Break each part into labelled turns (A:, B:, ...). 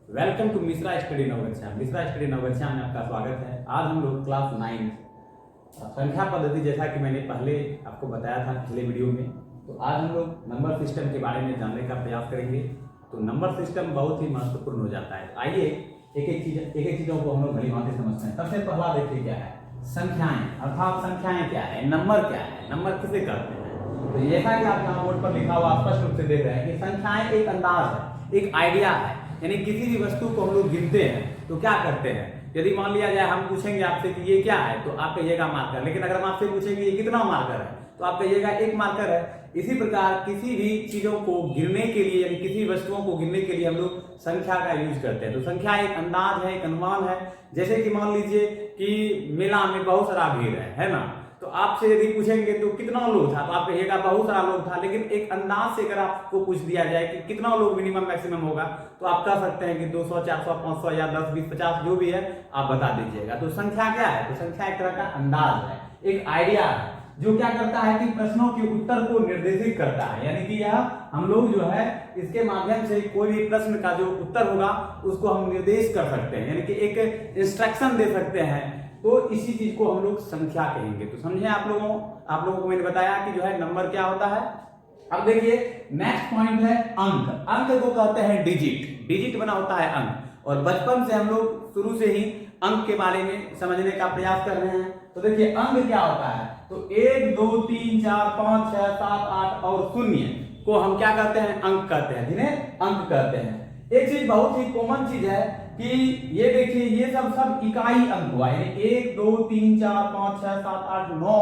A: Welcome to Mishra study Navgachhia. Mishra study Navgachhia में आपका स्वागत है। आज हम लोग क्लास 9 संख्या पद्धति, जैसा कि मैंने पहले आपको बताया था पिछले वीडियो में, तो आज हम लोग नंबर सिस्टम के बारे में जानने का प्रयास करेंगे। तो नंबर सिस्टम बहुत ही महत्वपूर्ण हो जाता है। आइए एक एक चीजों को हम लोग भली भांति समझते हैं। सबसे पहला देखिए क्या है, संख्याएं, अर्थात संख्याएं क्या है, नंबर क्या है, नंबर किसे कहते हैं। तो जैसा कि आप यहाँ बोर्ड पर लिखा हुआ स्पष्ट रूप से देख रहे हैं कि संख्याएं एक अंदाज है, एक आइडिया है। यानी किसी भी वस्तु को हम लोग गिनते हैं तो क्या करते हैं, यदि मान लिया जाए हम पूछेंगे आपसे कि ये क्या है, तो आप कहिएगा मार्कर। लेकिन अगर हम आपसे पूछेंगे ये कितना मार्कर है, तो आप कहिएगा एक मार्कर है। इसी प्रकार किसी भी चीजों को गिनने के लिए, यानी किसी वस्तुओं को गिनने के लिए हम लोग संख्या का यूज करते हैं। तो संख्या एक अंदाज है, एक अनुमान है। जैसे कि मान लीजिए कि मेला में बहुत सारा भीड़ है ना, तो आपसे यदि पूछेंगे तो कितना लोग था, तो आप कहिएगा बहुत सारा लोग था। लेकिन एक अंदाज से अगर आपको पूछ दिया जाए कि कितना लोग मिनिमम मैक्सिमम होगा, तो आप कह सकते हैं कि 200, 400, 500 या 10, 20, 50 जो भी है आप बता दीजिएगा। तो संख्या क्या है, तो संख्या एक तरह का अंदाज है, एक आइडिया है, जो क्या करता है कि प्रश्नों के उत्तर को निर्देशित करता है। यानी कि यह हम लोग जो है इसके माध्यम से कोई भी प्रश्न का जो उत्तर होगा उसको हम निर्देश कर सकते हैं, यानी कि एक इंस्ट्रक्शन दे सकते हैं। तो इसी चीज को हम लोग संख्या कहेंगे। तो समझे आप लोगों को मैंने बताया कि जो है नंबर क्या होता है। अब देखिए नेक्स्ट पॉइंट है अंक। अंक को कहते हैं डिजिट। डिजिट बना होता है अंक, और बचपन से हम लोग शुरू से ही अंक के बारे में समझने का प्रयास कर रहे हैं। तो देखिए अंक क्या होता है, तो 1, 2, 3, 4, 5, 6, 7, 8 और 0 को हम क्या कहते हैं, अंक कहते हैं, जिन्हें अंक कहते हैं। एक चीज बहुत ही कॉमन चीज है कि ये देखिए ये सब इकाई अंक हुआ, यानी 1, 2, 3, 4, 5, 6, 7, 8, 9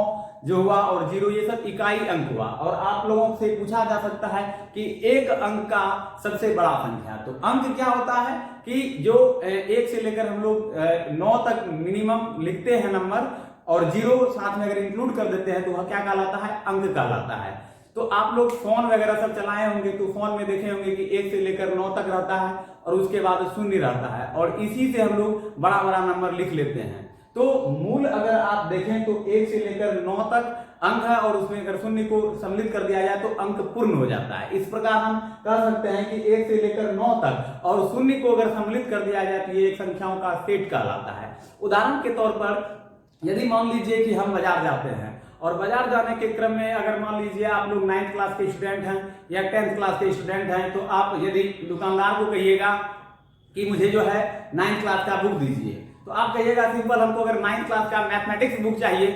A: जो हुआ और 0, ये सब इकाई अंक हुआ। और आप लोगों से पूछा जा सकता है कि एक अंक का सबसे बड़ा संख्या। तो अंक क्या होता है कि जो 1 से लेकर हम लोग 9 तक मिनिमम लिखते हैं नंबर, और 0 साथ में अगर इंक्लूड कर देते हैं तो वह क्या कहलाता है, अंक कहलाता है। तो आप लोग फोन वगैरह सब चलाए होंगे, तो फोन में देखे होंगे कि 1 से लेकर 9 तक रहता है और उसके बाद 0 रहता है, और इसी से हम लोग बड़ा बड़ा नंबर लिख लेते हैं। तो मूल अगर आप देखें तो 1 से लेकर 9 तक अंक है, और उसमें अगर 0 को सम्मिलित कर दिया जाए तो अंक पूर्ण हो जाता है। इस प्रकार हम कह सकते हैं कि 1 से लेकर 9 तक और 0 को अगर सम्मिलित कर दिया जाए तो ये एक संख्याओं का सेट कहलाता है। उदाहरण के तौर पर यदि मान लीजिए कि हम बाजार जाते हैं, और बाजार जाने के क्रम में अगर मान लीजिए आप लोग 9th क्लास के स्टूडेंट हैं या 10th क्लास के स्टूडेंट हैं, तो आप यदि दुकानदार को कहिएगा कि मुझे जो है 9th क्लास का बुक दीजिए, तो आप कहिएगा सिंपल, हमको अगर 9th क्लास का मैथमेटिक्स बुक चाहिए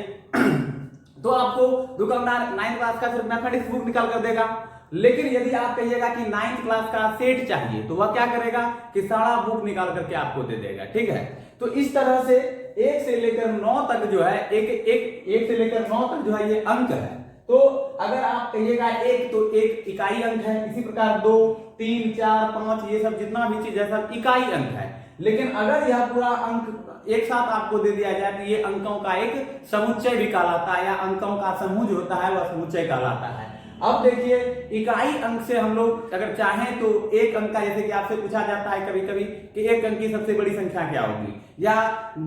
A: तो आपको दुकानदार 9th क्लास का सिर्फ मैथमेटिक्स बुक निकाल कर देगा। लेकिन यदि आप कहिएगा कि 9th क्लास का सेट चाहिए, तो वह क्या करेगा कि सारा बुक निकाल करके आपको दे देगा। ठीक है, तो इस तरह से 1 से लेकर 9 तक जो है एक से लेकर 9 तक जो है ये अंक है। तो अगर आप कहिएगा 1, तो 1 इकाई अंक है। इसी प्रकार 2, 3, 4, 5 ये सब जितना भी चीज है सब इकाई अंक है। लेकिन अगर यह पूरा अंक एक साथ आपको दे दिया जाए तो ये अंकों का एक समुच्चय भी कहलाता है, या अंकों का समूह जो होता है वह समुच्चय कहलाता है। अब देखिए इकाई अंक से हम लोग अगर चाहें तो एक अंक का, जैसे कि आपसे पूछा जाता है कभी कभी कि एक अंक की सबसे बड़ी संख्या क्या होगी, या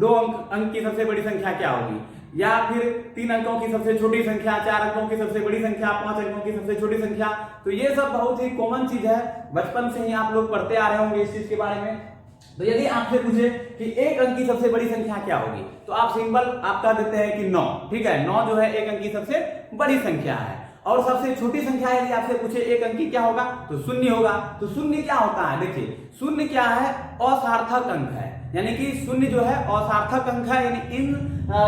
A: 2 अंक की सबसे बड़ी संख्या क्या होगी, या फिर 3 अंकों की सबसे छोटी संख्या, 4 अंकों की सबसे बड़ी संख्या, 5 अंकों की सबसे छोटी संख्या। तो ये सब बहुत ही कॉमन चीज है, बचपन से ही आप लोग पढ़ते आ रहे होंगे इस चीज के बारे में। तो यदि आपसे पूछे कि एक अंक की सबसे बड़ी संख्या क्या होगी, तो आप सिंपल आप कह देते हैं कि 9। ठीक है, 9 जो है एक अंक की सबसे बड़ी संख्या है। और सबसे छोटी संख्या यदि आपसे पूछे एक अंक की क्या होगा, तो 0 होगा। तो 0 क्या होता है, देखिए 0 क्या है, असार्थक अंक है। यानी कि 0 जो है असार्थक अंक है, यानी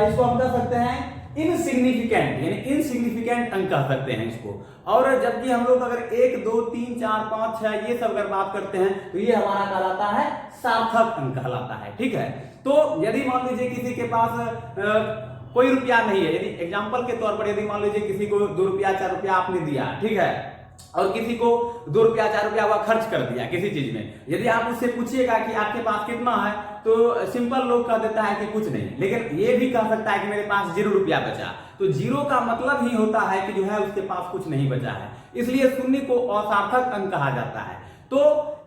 A: इसको हम कह सकते हैं इनसिग्निफिकेंट, यानी इनसिग्निफिकेंट अंक कह सकते हैं इसको। और जबकि हम लोग अगर 1, 2, 3, 4, 5, 6 ये सब अगर बात करते हैं तो ये हमारा कहलाता है सार्थक अंक कहलाता है। ठीक है, तो यदि मान लीजिए किसी के पास कोई रुपया नहीं है, यदि एग्जांपल के तौर पर यदि मान लीजिए किसी को 2 रुपया 4 रुपया आपने दिया, ठीक है, और किसी को 2 रुपया 4 रुपया वह खर्च कर दिया किसी चीज में, यदि आप उससे पूछिएगा कि आपके पास कितना है, तो सिंपल लोग कह देता है कि कुछ नहीं। लेकिन ये भी कह सकता है कि मेरे पास 0 रुपया बचा। तो 0 का मतलब ही होता है कि जो है उसके पास कुछ नहीं बचा है, इसलिए 0 को असार्थक अंक कहा जाता है। तो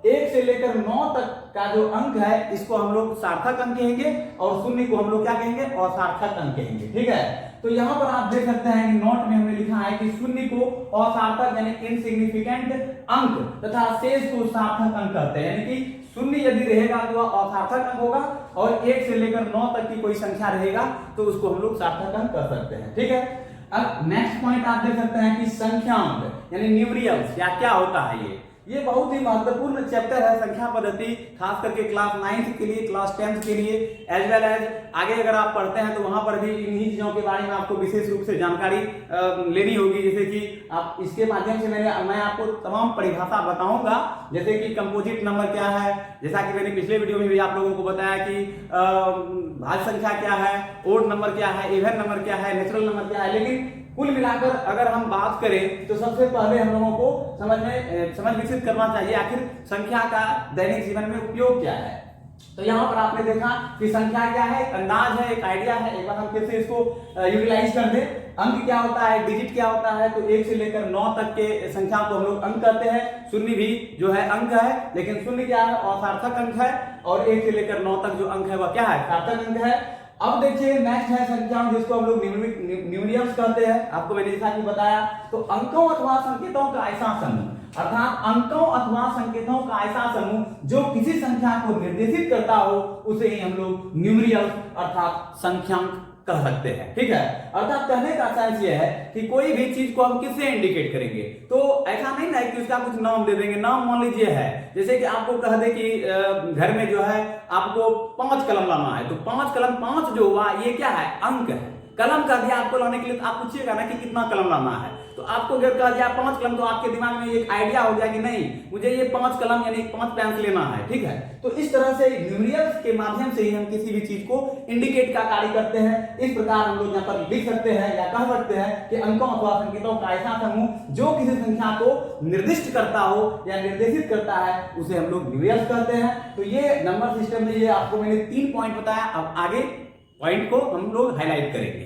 A: 1 से लेकर 9 तक का जो अंक है इसको हम लोग सार्थक अंक कहेंगे, और 0 को हम लोग क्या कहेंगे, असार्थक अंक कहेंगे। ठीक है, तो यहाँ पर आप देख सकते हैं कि नोट में हमने लिखा है कि 0 को असार्थक यानी इनसिग्निफिकेंट अंक तथा शेष को सार्थक अंक कहते हैं। यानी कि शून्य यदि रहेगा तो वह असार्थक अंक होगा, और 1 से लेकर 9 तक की कोई संख्या रहेगा तो उसको हम लोग सार्थक अंक कर सकते हैं। ठीक है, अब नेक्स्ट पॉइंट आप देख सकते हैं कि संख्यांक यानी न्यूमेरिकल्स क्या होता है। ये बहुत ही महत्वपूर्ण चैप्टर है संख्या पद्धति, खास करके क्लास 9th के लिए, क्लास 10th के लिए, एज वेल एज आगे अगर आप पढ़ते हैं तो वहां पर भी इन्हीं चीजों के बारे में आपको विशेष रूप से जानकारी लेनी होगी। जैसे कि आप इसके माध्यम से मैं आपको तमाम परिभाषा बताऊंगा, जैसे कि कंपोजिट नंबर क्या है, जैसा कि मैंने पिछले वीडियो में भी आप लोगों को बताया कि भाज्य संख्या क्या है, ओड नंबर क्या है, इवन नंबर क्या है, नेचुरल नंबर क्या है। लेकिन कुल मिलाकर अगर हम बात करें तो सबसे पहले हम लोगों को समझ विकसित करना चाहिए आखिर संख्या का दैनिक जीवन में उपयोग क्या है। तो यहाँ पर आपने देखा कि संख्या क्या है, एक अंदाज है, एक आइडिया है। एक बार हम कैसे इसको यूटिलाइज कर दे। अंक क्या होता है, डिजिट क्या होता है, तो 1 से लेकर 9 तक के संख्या को हम लोग अंक कहते हैं। शून्य भी जो है अंक है, लेकिन शून्य क्या है, असार्थक अंक है, और 1 से लेकर 9 तक जो अंक है वह क्या है, सार्थक अंक है। अब देखिए नेक्स्ट है संख्याओं, जिसको हम लोग न्यूमेरिकल्स कहते हैं। आपको मैंने जैसा कि बताया, तो अंकों अथवा संकेतों का ऐसा समूह, अर्थात अंकों अथवा संकेतों का ऐसा समूह जो किसी संख्या को निर्देशित करता हो, उसे ही हम लोग न्यूमेरिकल्स अर्थात संख्यांक कह सकते हैं। ठीक है, अर्थात कहने का सेंस ये है कि कोई भी चीज को हम किससे इंडिकेट करेंगे, तो ऐसा नहीं है कि उसका कुछ नाम दे देंगे। नाम मान लीजिए है, जैसे कि आपको कह दे कि घर में जो है आपको 5 कलम लाना है, तो 5 कलम, 5 जो हुआ ये क्या है, अंक है। कलम कह दिया आपको लाने के लिए, तो आप पूछिएगा ना कि कितना कलम लाना है, तो आपको अगर कह दिया 5 कलम, तो आपके दिमाग में एक आइडिया हो गया कि नहीं, मुझे ये 5 कलम यानी 5 पेंसिल लेना है। ठीक है, तो इस तरह से न्यूमेरिकल्स के माध्यम से ही हम किसी भी चीज को इंडिकेट का कार्य करते हैं। इस प्रकार हम लोग यहाँ पर लिख सकते हैं या कह सकते हैं कि अंकों अथवा संकेतों का ऐसा समूह जो किसी संख्या को निर्दिष्ट करता हो या निर्देशित करता है, उसे हम लोग न्यूमेरिकल्स कहते हैं। तो ये नंबर सिस्टम में ये आपको मैंने 3 पॉइंट बताया। अब आगे पॉइंट को हम लोग हाईलाइट करेंगे।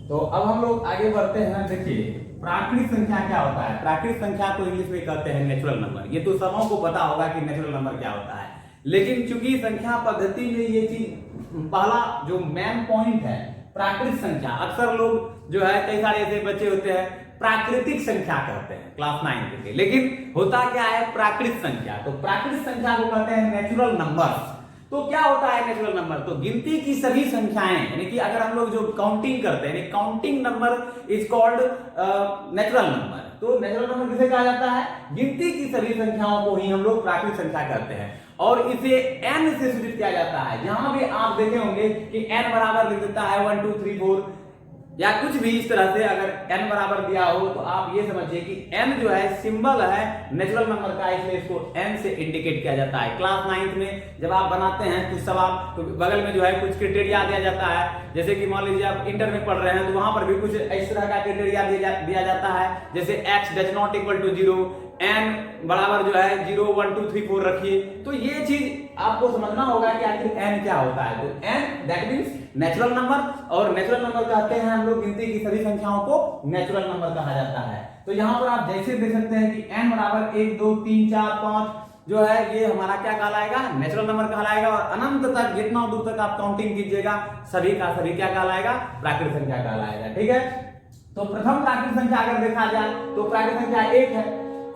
A: तो अब हम लोग आगे बढ़ते हैं। देखिए प्राकृतिक संख्या क्या होता है। प्राकृतिक संख्या को इंग्लिश में कहते हैं नेचुरल नंबर। ये तो सबों को पता होगा कि नेचुरल नंबर क्या होता है, लेकिन चूंकि संख्या पद्धति में ये चीज पहला जो मेन पॉइंट है प्राकृतिक संख्या, अक्सर लोग जो है कई सारे ऐसे बच्चे होते हैं प्राकृतिक संख्या कहते हैं क्लास 9 के लिए, लेकिन होता क्या है प्राकृतिक संख्या। तो प्राकृतिक संख्या को कहते हैं नेचुरल नंबर। तो क्या होता है नेचुरल नंबर, तो गिनती की सभी संख्याएं, यानी कि अगर हम लोग जो काउंटिंग करते हैं, counting number is called natural number. तो नेचुरल नंबर किसे कहा जाता है, गिनती की सभी संख्याओं को ही हम लोग प्राकृतिक संख्या कहते हैं, और इसे n से सूचित किया जाता है। जहां भी आप देखे होंगे कि n बराबर लिख देता है 1 2 3 4 या कुछ भी इस तरह से, अगर n बराबर दिया हो तो आप ये समझिए कि n जो है सिंबल है नेचुरल नंबर का, इसलिए इसको n से इंडिकेट किया जाता है। क्लास 9th में जब आप बनाते हैं कुछ सवाल, तो बगल में जो है कुछ क्राइटेरिया दिया जाता है। जैसे कि मान लीजिए आप इंटर में पढ़ रहे हैं, तो वहां पर भी कुछ इस तरह का क्राइटेरिया दिया जाता है, जैसे x does not equal to 0, n बराबर जो है 0 1 2 3 4 रखिए। तो ये चीज आपको समझना होगा कि आखिर n क्या होता है। तो n that means natural number, और नेचुरल नंबर कहते हैं हम लोग गिनती की सभी संख्याओं को नेचुरल नंबर कहा जाता है। तो यहाँ पर आप जैसे देख सकते हैं कि n बराबर 1 2 3 4 5 जो है ये हमारा क्या कहलाएगा, नेचुरल नंबर कहलाएगा, और अनंत तक जितना दूर तक आप काउंटिंग कीजिएगा सभी का सभी क्या कहलाएगा, प्राकृतिक संख्या कहलाएगा। ठीक है, तो प्रथम प्राकृतिक संख्या अगर देखा जाए तो प्राकृतिक संख्या 1 है।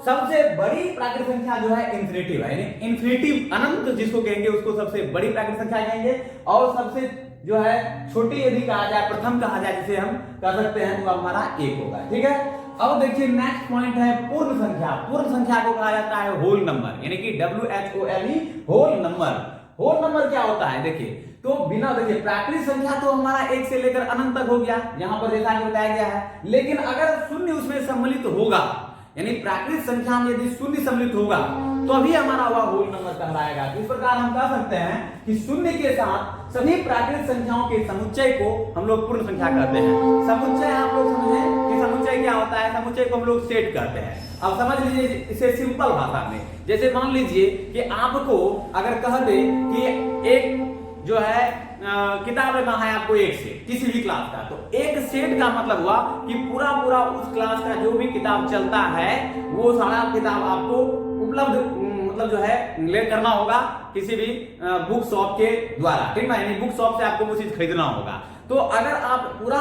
A: सबसे बड़ी प्राकृतिक संख्या जो है इन्फिनिटिव है, यानी इन्फिनिटिव अनंत जिसको कहेंगे उसको सबसे बड़ी प्राकृतिक संख्या कहेंगे, और सबसे जो है छोटी यदि कहा जाए, प्रथम कहा जाए, जिसे हम कह सकते हैं, तो हमारा 1 होगा। ठीक है, अब देखिए नेक्स्ट पॉइंट है पूर्ण संख्या। पूर्ण संख्या को कहा जाता है होल नंबर, यानी कि WHOLE whole number. Whole number क्या होता है, देखिए तो बिना देखिए प्राकृतिक संख्या तो हमारा 1 से लेकर अनंत तक हो गया, यहाँ पर जैसा कि बताया गया है, लेकिन अगर शून्य उसमें सम्मिलित होगा, यानी प्राकृतिक संख्या में यदि शून्य सम्मिलित होगा तो अभी हमारा वह होल नंबर कहलाएगा। तो इस प्रकार हम कह सकते हैं कि शून्य के साथ सभी प्राकृतिक संख्याओं के समुच्चय को हम लोग पूर्ण संख्या कहते हैं। समुच्चय आप लोग समझें कि समुच्चय क्या होता है, समुच्चय को हम लोग सेट कहते हैं। अब समझ लीजिए इसे सिंपल भाषा में, जैसे मान लीजिए कि आपको अगर कह दे कि एक जो है किताब लेना है आपको एक सेट किसी भी क्लास का, तो एक सेट का मतलब हुआ कि पूरा पूरा उस क्लास का जो भी किताब चलता है वो सारा किताब आपको उपलब्ध मतलब जो है ले करना होगा किसी भी बुक शॉप के द्वारा। ठीक है, यानी बुक शॉप से आपको वो चीज खरीदना होगा। तो अगर आप पूरा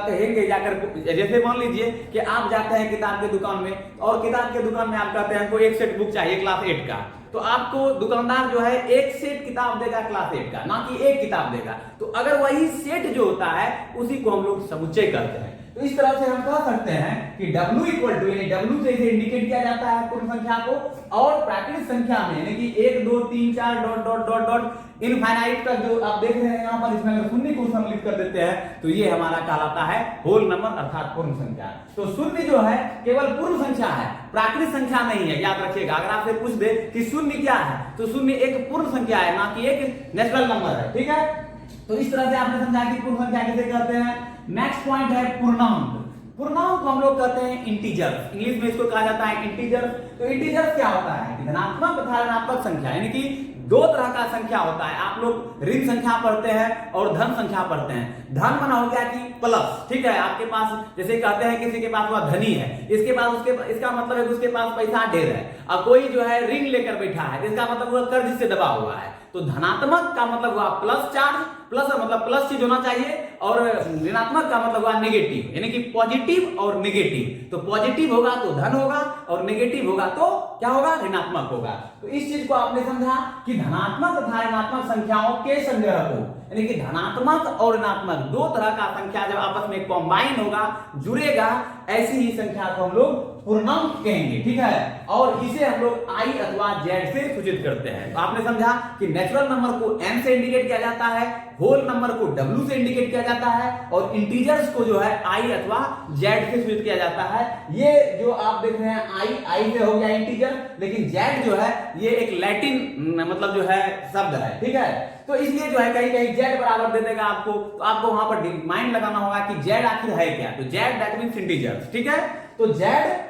A: कहेंगे जाकर, जैसे मान लीजिए कि आप जाते हैं किताब की दुकान में, और किताब की दुकान में आप कहते हैं हमको एक सेट बुक चाहिए क्लास 8 का, तो आपको दुकानदार जो है एक सेट किताब देगा क्लास 8 का, ना कि एक किताब देगा। तो अगर वही सेट जो होता है उसी को हम लोग समुच्चय कहते हैं। तो इस तरह से हम कह सकते हैं कि W इक्वल टू, यानी W से इसे इंडिकेट किया जाता है पूर्ण संख्या को, और प्राकृत संख्या में यानी कि 1 2 3 4 dot dot dot dot infinite तक जो आप देख रहे हैं यहाँ पर, इसमें अगर शून्य को सम्मिलित कर देते हैं तो ये हमारा कहलाता है होल नंबर अर्थात पूर्ण संख्या। तो शून्य जो है केवल पूर्ण संख्या है, प्राकृत संख्या नहीं है, याद रखिएगा। अगर आपसे पूछ दे कि शून्य क्या है तो शून्य एक पूर्ण संख्या है, ना कि एक नेचुरल नंबर है, ठीक है। तो इस तरह से आपने समझा कि पूर्ण संख्या किसे कहते हैं। नेक्स्ट पॉइंट है पूर्णांक। पूर्णांक को हम लोग कहते हैं इंटीजर, इंग्लिश में इसको कहा जाता है इंटीजर। तो इंटीजर क्या होता है कि धनात्मक तथा ऋणात्मक संख्या, यानी कि दो तरह का संख्या होता है। आप लोग ऋण संख्या पढ़ते हैं और धन संख्या पढ़ते हैं। धन माना हो गया कि प्लस, ठीक है। आपके पास जैसे कहते हैं किसी के पास वह धनी है, इसके पास उसके इसका मतलब है कि उसके पास पैसा ढेर है। और कोई जो है ऋण लेकर बैठा है, इसका मतलब वह कर्ज से दबा हुआ है। तो धनात्मक का मतलब हुआ प्लस चार्ज, प्लस मतलब प्लस चीज होना चाहिए, और ऋणात्मक का मतलब हुआ नेगेटिव, यानी कि पॉजिटिव और नेगेटिव। तो पॉजिटिव होगा तो धन होगा और नेगेटिव होगा तो क्या होगा, ऋणात्मक होगा। तो इस चीज को आपने समझा कि धनात्मक तथा ऋणात्मक संख्याओं के संग्रह को, यानी कि धनात्मक और ऋणात्मक दो तरह का संख्या जब आपस में कॉम्बाइन होगा, जुड़ेगा, ऐसी ही संख्या को हम लोग पूर्णांक कहेंगे, ठीक है। और इसे हम लोग I अथवा Z से सूचित करते हैं। तो आपने समझा कि नेचुरल नंबर को N से इंडिकेट किया जाता है, होल नंबर को W से इंडिकेट किया जाता है, और इंटीजर्स को जो है I अथवा Z से सूचित किया जाता है। ये जो आप देख रहे हैं I से हो गया इंटीजर, लेकिन Z जो है ये एक लैटिन मतलब जो है शब्द है, ठीक है। तो इसलिए जो है कहीं कहीं Z बराबर दे देगा आपको, तो आपको वहां पर माइंड लगाना होगा कि Z आखिर है क्या। तो Z दैट मींस इंटीजर्स, ठीक है। तो Z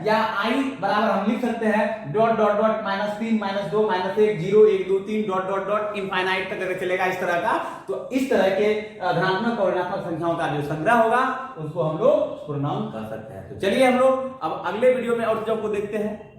A: या I बराबर हम लिख सकते हैं dot dot dot -3 -2 -1 0 1 2 3 dot dot dot infinite तक अगर चलेगा इस तरह का। तो इस तरह के धनात्मक और ऋणात्मक संख्याओं का जो संग्रह होगा उसको हम लोग पूर्णांक कह सकते हैं। तो चलिए हम लोग अब अगले वीडियो में और चीजों को देखते हैं।